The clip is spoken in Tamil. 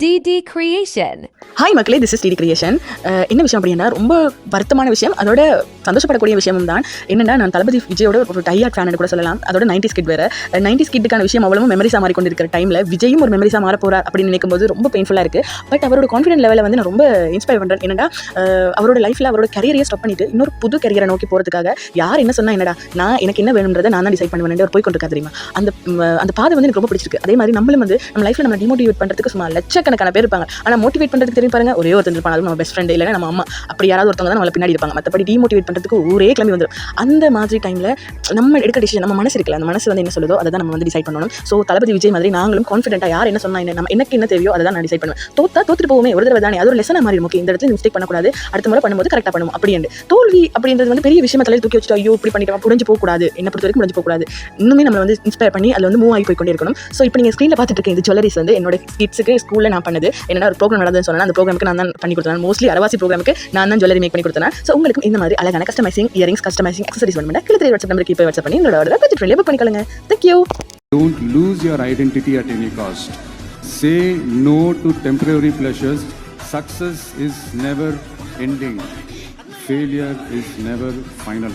DD Creation. ஹாய் மக்களே, திஸ் இஸ் டிடி கிரியேஷன். என்ன விஷயம் அப்படின்னா, ரொம்ப வருத்தமான விஷயம், அதோட சந்தோஷப்படக்கூடிய விஷயமும் தான். என்னென்னா, நான் தளபதி விஜயோட ஒரு டையாட் ஃபேன் கூட சொல்லலாம். அதோட 90s கிட் வேறு. 90s கிட்டுக்கான விஷயம் அவ்வளவும் மெமரிஸாக மாறிக்கொண்டிருக்கிற டைமில் விஜயும் ஒரு மெமரிஸாக மாற போகிறார் அப்படின்னு நினைக்கும்போது ரொம்ப பெயின்ஃபுல்லாக இருக்குது. பட் அவரோட கான்ஃபிடென்ட் லெவலில் வந்து நான் ரொம்ப இன்ஸ்பயர் பண்ணுறேன். என்னடா, அவரோட லைஃப்பில் அவரோட கரியரையே ஸ்டாப் பண்ணிட்டு இன்னொரு புது கரியரை நோக்கி போகிறதுக்காக யார் என்ன சொன்னால் என்னடா, எனக்கு என்ன வேணுன்றதை நான் தான் டிசைட் பண்ணுவேன் அவர் போய் கொண்டிருக்கா தெரியுமா. அந்த பாதை வந்து எனக்கு ரொம்ப பிடிச்சிருக்கு. அதே மாதிரி நம்மளும் வந்து நம்ம லைஃப்பில் நம்ம டிமோட்டிவேட் பண்ணுறதுக்கு சும்மா லட்சக்கணக்கான பேர் இருப்பாங்க. ஆனால் மோட்டிவேட் பண்ணுறதுக்கு தெரியும் பாருங்க, ஒரே ஒருத்தர் இருப்பாங்க. அதுவும் நம்ம பெஸ்ட் ஃப்ரெண்ட் இல்லைன்னா நம்ம அம்மா, அப்படி யாராவது ஒருத்தவங்க தான் நம்மள பின்னாடி இருப்பாங்க. மற்றபடி டிமோட்டிவேட் பண்ணுறதுக்கு ஊரே கிளம்பி வந்துடும். அந்த மாதிரி டைமில் நம்ம எடுக்க டிசிஷன், நம்ம மனசு இருக்குல்ல, அந்த மனசு வந்து என்ன சொல்லுதோ அதை தான் நம்ம வந்து டிசைட் பண்ணணும். ஸோ தளபதி விஜய் மாதிரி நாங்களும் கான்ஃபிடென்ட்டாக யார் என்ன சொன்னால் என்ன, எனக்கு என்ன தேவையோ அதை தான் நான் டிசைட் பண்ணுவேன். தோத்துட்டு போவோமே ஒரு தடவை தானே, அது ஒரு லெசனாக மாறி ஓகே, இந்த இடத்துல மிஸ்டேக் பண்ணக்கூடாது, அடுத்த முறை பண்ணும்போது கரெக்டாக பண்ணுவோம். அப்படின்ட்டு தோல்வி அப்படின்றது வந்து பெரிய விஷயமா தலையில் தூக்கி வச்சுட்டு ஐயோ இப்படி பண்ணிட்டு புரிஞ்சு போகக்கூடாது. என்ன பொறுத்த வரைக்கும் புரிஞ்சு போகக்கூடாது. இன்னுமே நம்ம வந்து இன்ஸ்பயர் பண்ணி அதில் வந்து மூவ் ஆகி போய் கொண்டே இருக்கணும். ஸோ இப்போ நீங்கள் ஸ்க்ரீனில் பார்த்துட்டு இருக்க இந்த ஜுவல்லரிஸ் வந்து என்னோட கிட்ஸுக்கு ஸ்கூலில் நான் பண்ணது. என்னென்னா ஒரு ப்ரோக்ராம் நடந்ததுன்னு சொன்னால் அந்த ப்ரோக்ராமுக்கு நான் தான் பண்ணி கொடுத்தேன். மோஸ்ட்லி அரவாசி ப்ரோக்ராமுக்கு நான் தான் ஜுவல்லரி மேக் பண்ணி கொடுத்தேன். ஸோ உங்களுக்கு இந்த மாதிரி அழகான கஸ்டமைசிங் இயரிங்ஸ், கஸ்டமைசிங் அக்சசரிஸ் வேணும்னா கீழே வாட்ஸ்அப் நம்பருக்கு இப்போ வாட்ஸ்அப் பண்ணி உங்களோட பட்ஜெட் ஃப்ரெண்ட்லியாக புக் பண்ணிக்கோங்க. Thank you. Don't lose your identity at any cost. Say no to temporary pleasures. Success is never ending. Failure is never final.